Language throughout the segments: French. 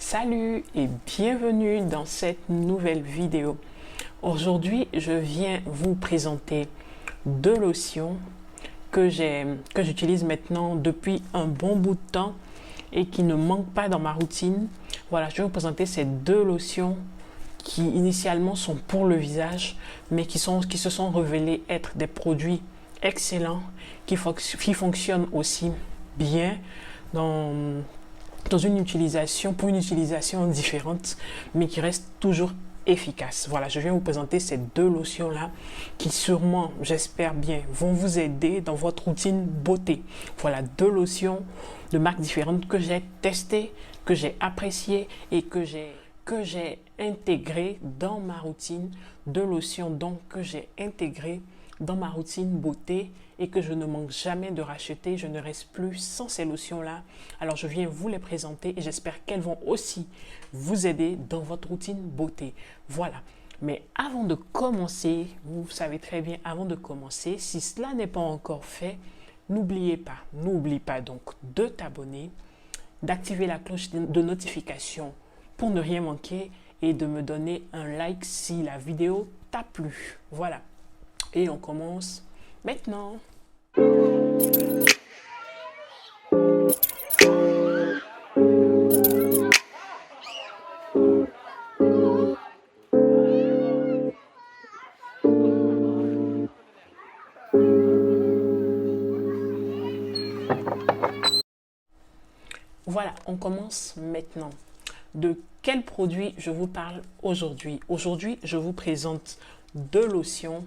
Salut et bienvenue dans cette nouvelle vidéo. Aujourd'hui, je viens vous présenter deux lotions que j'utilise maintenant depuis un bon bout de temps et qui ne manquent pas dans ma routine. Voilà, je vais vous présenter ces deux lotions qui initialement sont pour le visage, mais qui se sont révélés être des produits excellents qui fonctionnent aussi bien pour une utilisation différente, mais qui reste toujours efficace. Voilà, je viens vous présenter ces deux lotions-là qui sûrement, j'espère bien, vont vous aider dans votre routine beauté. Voilà, deux lotions de marques différentes que j'ai testées, que j'ai appréciées et que j'ai intégrées dans ma routine. Deux lotions donc que j'ai intégrées dans ma routine beauté et que je ne manque jamais de racheter. Je ne reste plus sans ces lotions-là. Alors, je viens vous les présenter et j'espère qu'elles vont aussi vous aider dans votre routine beauté. Voilà. Mais avant de commencer, vous savez très bien, avant de commencer, si cela n'est pas encore fait, n'oublie pas donc de t'abonner, d'activer la cloche de notification pour ne rien manquer et de me donner un like si la vidéo t'a plu. Voilà. Et on commence maintenant. Voilà, on commence maintenant. De quel produit je vous parle aujourd'hui? Aujourd'hui, je vous présente deux lotions,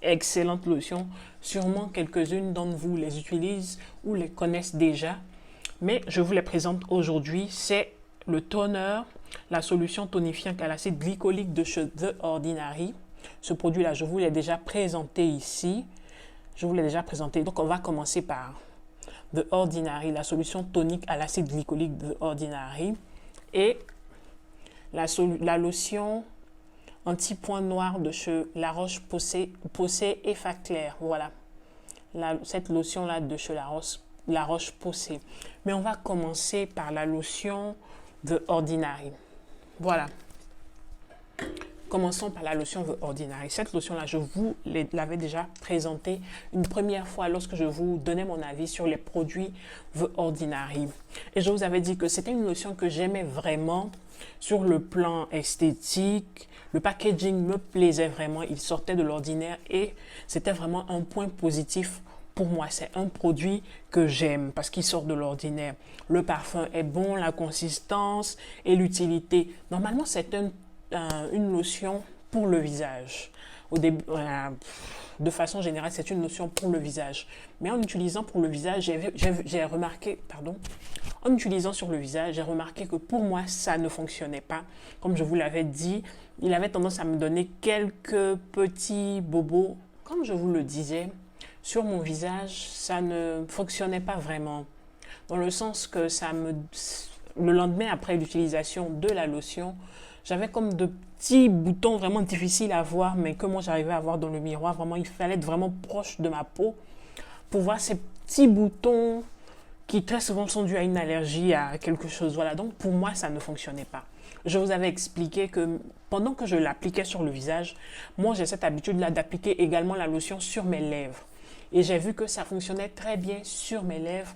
excellentes lotions. Sûrement quelques-unes d'entre vous les utilisent ou les connaissent déjà. Mais je vous les présente aujourd'hui. C'est le toner, la solution tonifiante à l'acide glycolique de chez The Ordinary. Ce produit-là, je vous l'ai déjà présenté ici. Donc, on va commencer par The Ordinary, la solution tonique à l'acide glycolique de The Ordinary. Et la lotion anti-point noir de chez La Roche-Posay Effacts Clairs. Voilà, cette lotion-là de chez La Roche-Posay. Mais on va commencer par la lotion The Ordinary. Voilà. Commençons par la lotion The Ordinary. Cette lotion-là, je vous l'avais déjà présentée une première fois lorsque je vous donnais mon avis sur les produits The Ordinary. Et je vous avais dit que c'était une lotion que j'aimais vraiment sur le plan esthétique. Le packaging me plaisait vraiment. Il sortait de l'ordinaire et c'était vraiment un point positif pour moi. C'est un produit que j'aime parce qu'il sort de l'ordinaire. Le parfum est bon, la consistance et l'utilité. Normalement, c'est une lotion pour le visage. Au début, de façon générale, c'est une lotion pour le visage. Mais en utilisant pour le visage, j'ai remarqué, en utilisant sur le visage, j'ai remarqué que pour moi, ça ne fonctionnait pas. Comme je vous l'avais dit, il avait tendance à me donner quelques petits bobos. Comme je vous le disais, sur mon visage, ça ne fonctionnait pas vraiment. Dans le sens que le lendemain après l'utilisation de la lotion, j'avais comme de petits boutons vraiment difficiles à voir, mais que moi j'arrivais à voir dans le miroir. Vraiment, il fallait être vraiment proche de ma peau pour voir ces petits boutons qui très souvent sont dus à une allergie, à quelque chose. Voilà, donc pour moi, ça ne fonctionnait pas. Je vous avais expliqué que pendant que je l'appliquais sur le visage, moi j'ai cette habitude-là d'appliquer également la lotion sur mes lèvres. Et j'ai vu que ça fonctionnait très bien sur mes lèvres.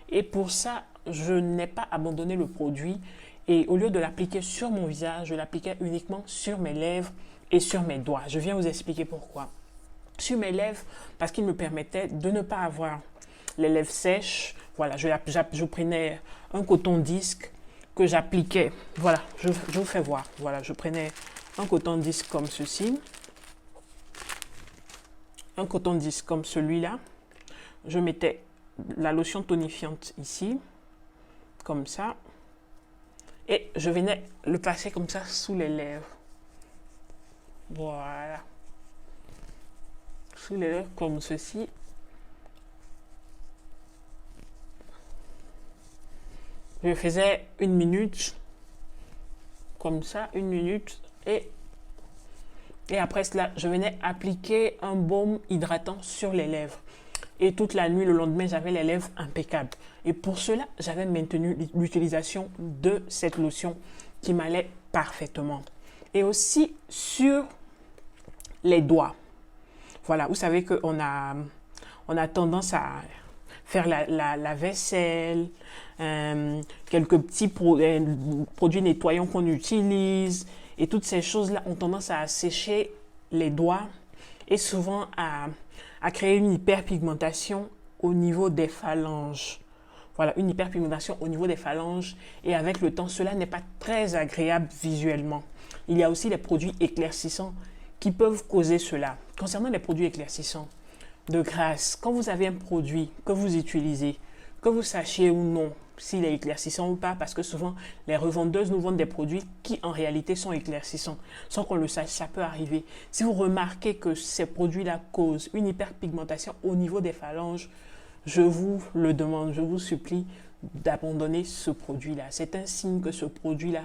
Et pour ça, je n'ai pas abandonné le produit. Et au lieu de l'appliquer sur mon visage, je l'appliquais uniquement sur mes lèvres et sur mes doigts. Je viens vous expliquer pourquoi. Sur mes lèvres, parce qu'il me permettait de ne pas avoir les lèvres sèches. Voilà, je prenais un coton-disque que j'appliquais. Voilà, je vous fais voir. Voilà, je prenais un coton-disque comme ceci. Un coton-disque comme celui-là. Je mettais la lotion tonifiante ici, comme ça. Et je venais le passer comme ça sous les lèvres. Voilà. Sous les lèvres comme ceci. Je faisais 1 minute. Comme ça, 1 minute. Et après cela, je venais appliquer un baume hydratant sur les lèvres. et toute la nuit, le lendemain, j'avais les lèvres impeccables. Et pour cela, j'avais maintenu l'utilisation de cette lotion qui m'allait parfaitement. Et aussi sur les doigts. Voilà, vous savez qu'on a tendance à faire la vaisselle, quelques petits produits nettoyants qu'on utilise, et toutes ces choses-là ont tendance à assécher les doigts et souvent à créer une hyperpigmentation au niveau des phalanges. Voilà, une hyperpigmentation au niveau des phalanges, et avec le temps, cela n'est pas très agréable visuellement. Il y a aussi les produits éclaircissants qui peuvent causer cela. Concernant les produits éclaircissants, de grâce, quand vous avez un produit que vous utilisez, que vous sachiez ou non s'il est éclaircissant ou pas, parce que souvent les revendeuses nous vendent des produits qui en réalité sont éclaircissants, sans qu'on le sache, ça peut arriver. Si vous remarquez que ces produits-là causent une hyperpigmentation au niveau des phalanges, je vous le demande, je vous supplie d'abandonner ce produit-là. C'est un signe que ce produit-là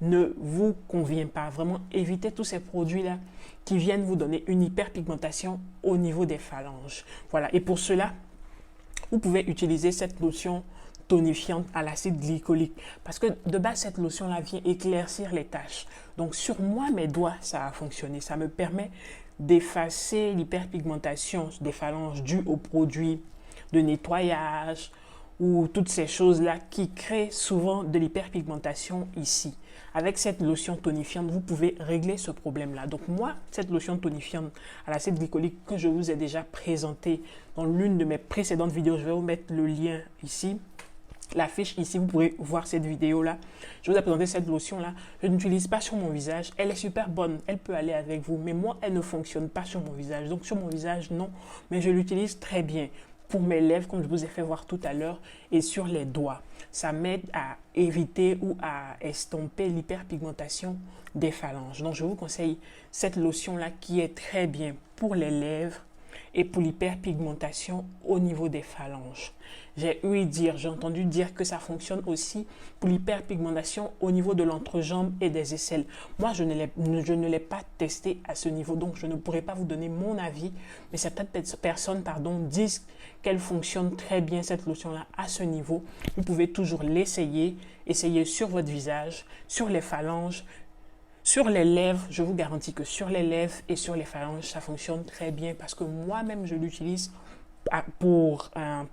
ne vous convient pas. Vraiment, évitez tous ces produits-là qui viennent vous donner une hyperpigmentation au niveau des phalanges. Voilà, et pour cela, vous pouvez utiliser cette lotion tonifiante à l'acide glycolique, parce que de base, cette lotion-là vient éclaircir les taches. Donc, sur moi, mes doigts, ça a fonctionné. Ça me permet d'effacer l'hyperpigmentation des phalanges due aux produits de nettoyage ou toutes ces choses-là qui créent souvent de l'hyperpigmentation ici. Avec cette lotion tonifiante, vous pouvez régler ce problème-là. Donc moi, cette lotion tonifiante à l'acide glycolique que je vous ai déjà présentée dans l'une de mes précédentes vidéos, je vais vous mettre le lien ici, l'affiche ici, vous pourrez voir cette vidéo-là. Je vous ai présenté cette lotion-là. Je n'utilise pas sur mon visage. Elle est super bonne, elle peut aller avec vous, mais moi, elle ne fonctionne pas sur mon visage. Donc sur mon visage, non, mais je l'utilise très bien pour mes lèvres, comme je vous ai fait voir tout à l'heure, et sur les doigts. Ça m'aide à éviter ou à estomper l'hyperpigmentation des phalanges. Donc, je vous conseille cette lotion-là qui est très bien pour les lèvres et pour l'hyperpigmentation au niveau des phalanges. J'ai entendu dire que ça fonctionne aussi pour l'hyperpigmentation au niveau de l'entrejambe et des aisselles. Moi, je ne l'ai pas testé à ce niveau, donc je ne pourrais pas vous donner mon avis, mais certaines personnes disent qu'elle fonctionne très bien, cette lotion-là, à ce niveau. Vous pouvez toujours l'essayer, essayer sur votre visage, sur les phalanges, sur les lèvres. Je vous garantis que sur les lèvres et sur les phalanges, ça fonctionne très bien parce que moi-même, je l'utilise pour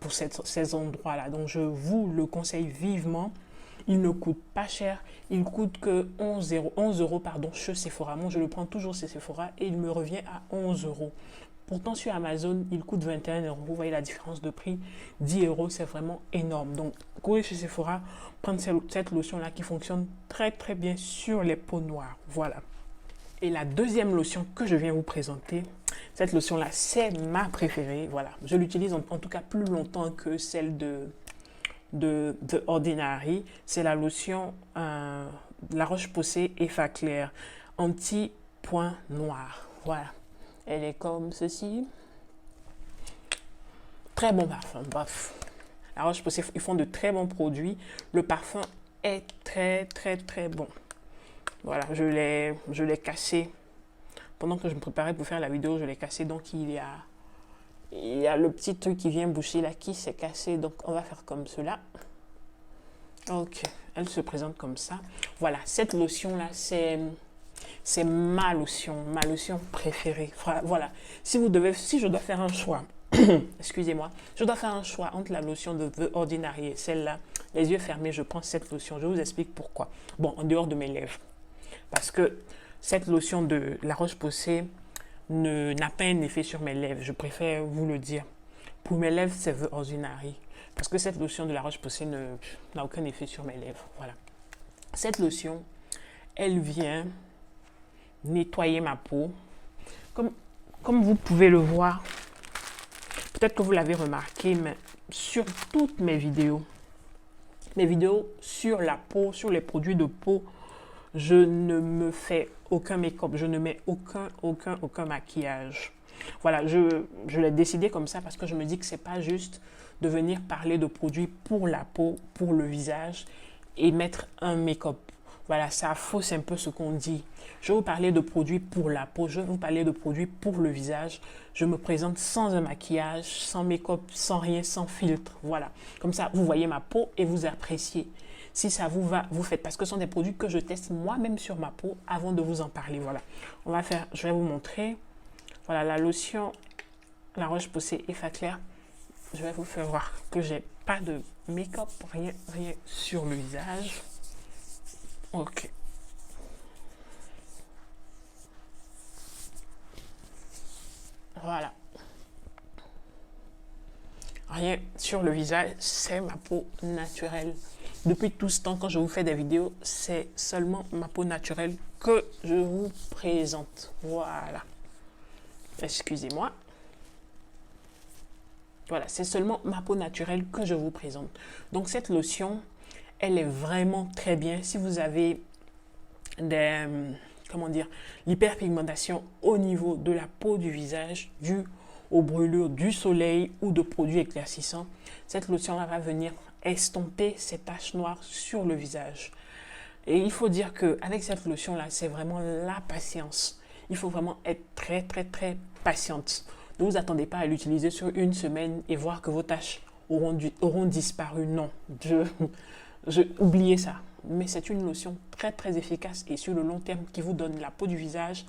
ces endroits-là. Donc, je vous le conseille vivement. Il ne coûte pas cher. Il coûte que 11 euros chez Sephora. Moi, je le prends toujours chez Sephora et il me revient à 11 euros. Pourtant, sur Amazon, il coûte 21 euros. Vous voyez la différence de prix. 10 euros, c'est vraiment énorme. Donc, courez chez Sephora, prendre cette lotion-là qui fonctionne très, très bien sur les peaux noires. Voilà. Et la deuxième lotion que je viens vous présenter, cette lotion-là, c'est ma préférée. Voilà. Je l'utilise en tout cas plus longtemps que celle de Ordinary. C'est la lotion La Roche-Posay Effaclar Clair anti-point noir. Voilà. Elle est comme ceci. Très bon parfum. Bref. La Roche-Posay, ils font de très bons produits. Le parfum est très, très, très bon. Voilà, je l'ai cassé. Pendant que je me préparais pour faire la vidéo, je l'ai cassé. Donc, il y a le petit truc qui vient boucher là qui s'est cassé. Donc, on va faire comme cela. Ok, elle se présente comme ça. Voilà, cette lotion-là, c'est ma lotion préférée. Voilà, si je dois faire un choix, excusez-moi, je dois faire un choix entre la lotion de The Ordinary et celle-là, les yeux fermés, je prends cette lotion. Je vous explique pourquoi. Bon, en dehors de mes lèvres. Parce que cette lotion de La Roche-Posay n'a pas un effet sur mes lèvres. Je préfère vous le dire. Pour mes lèvres, c'est The Ordinary. Parce que cette lotion de La Roche-Posay n'a aucun effet sur mes lèvres. Voilà. Cette lotion, elle vient nettoyer ma peau. Comme vous pouvez le voir, peut-être que vous l'avez remarqué, mais sur toutes mes vidéos sur la peau, sur les produits de peau, je ne me fais aucun make-up, je ne mets aucun maquillage. Voilà, je l'ai décidé comme ça parce que je me dis que c'est pas juste de venir parler de produits pour la peau, pour le visage et mettre un make-up. Voilà, ça fausse un peu ce qu'on dit. Je vais vous parler de produits pour la peau, je vais vous parler de produits pour le visage. Je me présente sans un maquillage, sans make-up, sans rien, sans filtre. Voilà, comme ça, vous voyez ma peau et vous appréciez. Si ça vous va, vous faites. Parce que ce sont des produits que je teste moi-même sur ma peau avant de vous en parler. Voilà, on va faire, je vais vous montrer. Voilà, la lotion La Roche-Posay Effaclar Clair. Je vais vous faire voir que j'ai pas de make-up, rien sur le visage. Ok. Voilà. Rien sur le visage, c'est ma peau naturelle. Depuis tout ce temps, quand je vous fais des vidéos, c'est seulement ma peau naturelle que je vous présente. Voilà. Excusez-moi. Voilà, c'est seulement ma peau naturelle que je vous présente. Donc cette lotion, elle est vraiment très bien si vous avez des, comment dire, l'hyperpigmentation au niveau de la peau du visage due aux brûlures du soleil ou de produits éclaircissants. Cette lotion-là va venir estomper ces taches noires sur le visage. Et il faut dire qu'avec cette lotion-là, c'est vraiment la patience. Il faut vraiment être très patiente. Ne vous attendez pas à l'utiliser sur une semaine et voir que vos taches auront disparu. Non, oubliez ça. Mais c'est une lotion très efficace et sur le long terme qui vous donne la peau du visage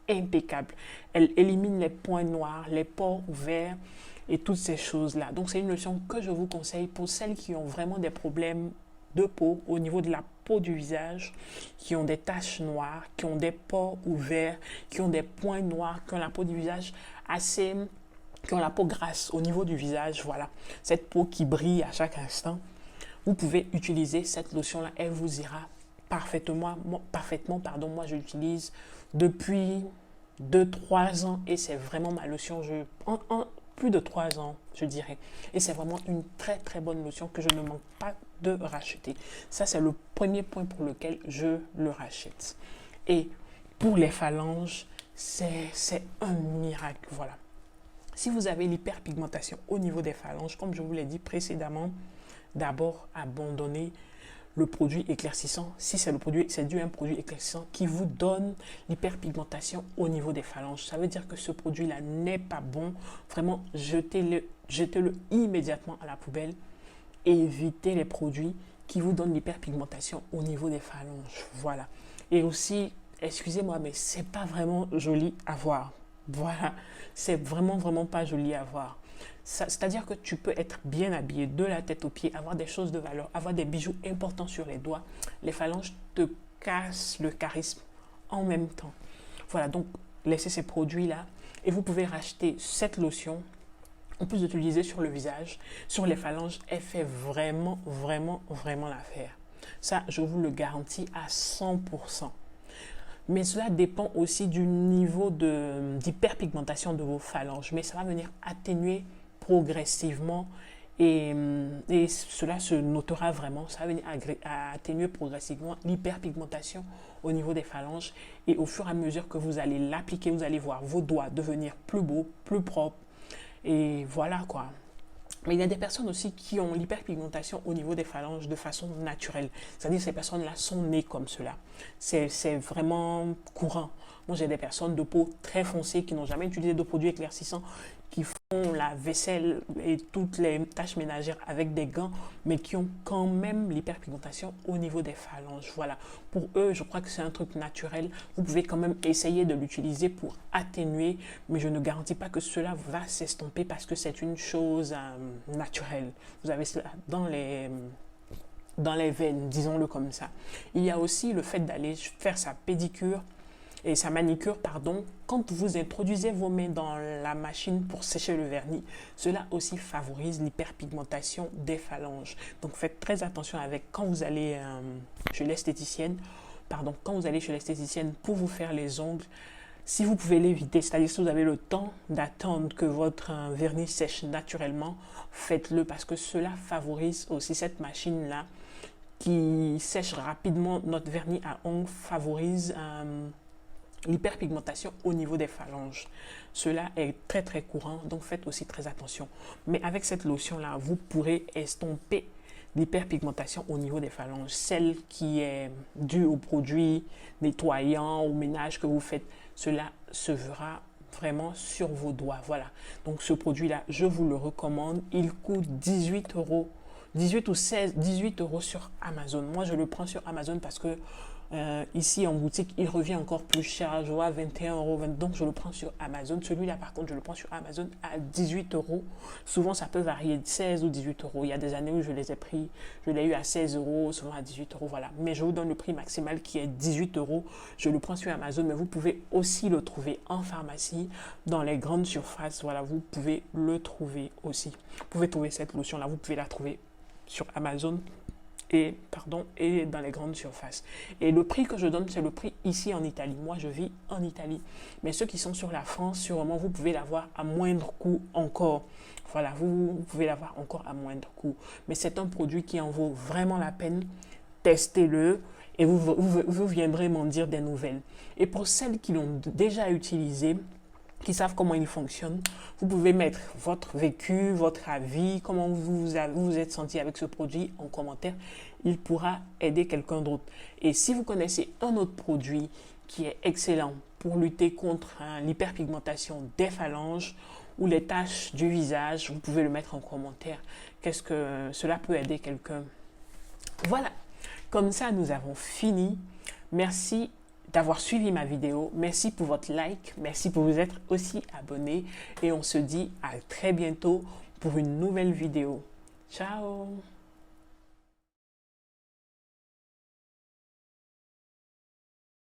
impeccable. Elle élimine les points noirs, les pores ouverts et toutes ces choses-là. Donc c'est une lotion que je vous conseille pour celles qui ont vraiment des problèmes de peau au niveau de la peau du visage, qui ont des taches noires, qui ont des pores ouverts, qui ont des points noirs, qui ont la peau du visage qui ont la peau grasse au niveau du visage. Voilà, cette peau qui brille à chaque instant. Vous pouvez utiliser cette lotion-là, elle vous ira parfaitement. Moi, je l'utilise depuis 2-3 ans et c'est vraiment ma lotion. Plus de 3 ans, je dirais. Et c'est vraiment une très bonne lotion que je ne manque pas de racheter. Ça, c'est le premier point pour lequel je le rachète. Et pour les phalanges, c'est un miracle. Voilà. Si vous avez l'hyperpigmentation au niveau des phalanges, comme je vous l'ai dit précédemment, d'abord abandonnez le produit éclaircissant. Si c'est dû à un produit éclaircissant qui vous donne l'hyperpigmentation au niveau des phalanges, ça veut dire que ce produit-là n'est pas bon. Vraiment, jetez-le immédiatement à la poubelle et évitez les produits qui vous donnent l'hyperpigmentation au niveau des phalanges. Voilà. Et aussi, excusez-moi, mais c'est pas vraiment joli à voir. Voilà, c'est vraiment pas joli à voir. C'est-à-dire que tu peux être bien habillé de la tête aux pieds, avoir des choses de valeur, avoir des bijoux importants sur les doigts. Les phalanges te cassent le charisme en même temps. Voilà, donc laissez ces produits-là et vous pouvez racheter cette lotion. En plus d'utiliser sur le visage, sur les phalanges, elle fait vraiment l'affaire. Ça, je vous le garantis à 100%. Mais cela dépend aussi du niveau d'hyperpigmentation de vos phalanges. Mais ça va venir atténuer progressivement et cela se notera vraiment. Ça va venir atténuer progressivement l'hyperpigmentation au niveau des phalanges. Et au fur et à mesure que vous allez l'appliquer, vous allez voir vos doigts devenir plus beaux, plus propres. Et voilà quoi. Mais il y a des personnes aussi qui ont l'hyperpigmentation au niveau des phalanges de façon naturelle. C'est-à-dire que ces personnes-là sont nées comme cela. C'est vraiment courant. Moi, j'ai des personnes de peau très foncée qui n'ont jamais utilisé de produits éclaircissants, qui font la vaisselle et toutes les tâches ménagères avec des gants, mais qui ont quand même l'hyperpigmentation au niveau des phalanges. Voilà. Pour eux, je crois que c'est un truc naturel. Vous pouvez quand même essayer de l'utiliser pour atténuer, mais je ne garantis pas que cela va s'estomper parce que c'est une chose naturelle. Vous avez cela dans les veines, disons-le comme ça. Il y a aussi le fait d'aller faire sa pédicure et sa manicure, pardon, quand vous introduisez vos mains dans la machine pour sécher le vernis, cela aussi favorise l'hyperpigmentation des phalanges. Donc faites très attention avec quand vous allez chez l'esthéticienne, pour vous faire les ongles. Si vous pouvez l'éviter, c'est-à-dire si vous avez le temps d'attendre que votre vernis sèche naturellement, faites-le parce que cela favorise aussi cette machine-là qui sèche rapidement notre vernis à ongles, favorise l'hyperpigmentation au niveau des phalanges. Cela est très courant, donc faites aussi très attention. Mais avec cette lotion-là, vous pourrez estomper l'hyperpigmentation au niveau des phalanges, celle qui est due aux produits nettoyants, au ménage que vous faites, cela se verra vraiment sur vos doigts. Voilà, donc ce produit-là, je vous le recommande. Il coûte 18 euros, 18 ou 16, 18 euros sur Amazon. Moi, je le prends sur Amazon parce que ici en boutique, il revient encore plus cher. Je vois 21 euros, donc je le prends sur Amazon. Celui-là, par contre, je le prends sur Amazon à 18 euros. Souvent, ça peut varier de 16 ou 18 euros. Il y a des années où je les ai pris, je l'ai eu à 16 euros, souvent à 18 euros, voilà. Mais je vous donne le prix maximal qui est 18 euros. Je le prends sur Amazon, mais vous pouvez aussi le trouver en pharmacie, dans les grandes surfaces. Voilà, vous pouvez le trouver aussi. Vous pouvez trouver cette lotion-là, vous pouvez la trouver sur Amazon et dans les grandes surfaces. Et le prix que je donne, c'est le prix ici en Italie. Moi, je vis en Italie. Mais ceux qui sont sur la France, sûrement, vous pouvez l'avoir à moindre coût encore. Voilà, vous pouvez l'avoir encore à moindre coût. Mais c'est un produit qui en vaut vraiment la peine. Testez-le et vous viendrez m'en dire des nouvelles. Et pour celles qui l'ont déjà utilisé, qui savent comment il fonctionne, vous pouvez mettre votre vécu, votre avis, comment vous êtes senti avec ce produit en commentaire. Il pourra aider quelqu'un d'autre. Et si vous connaissez un autre produit qui est excellent pour lutter contre l'hyperpigmentation des phalanges ou les taches du visage, vous pouvez le mettre en commentaire. Qu'est-ce que cela peut aider quelqu'un? Voilà, comme ça nous avons fini. Merci d'avoir suivi ma vidéo. Merci pour votre like. Merci pour vous être aussi abonné. Et on se dit à très bientôt pour une nouvelle vidéo. Ciao!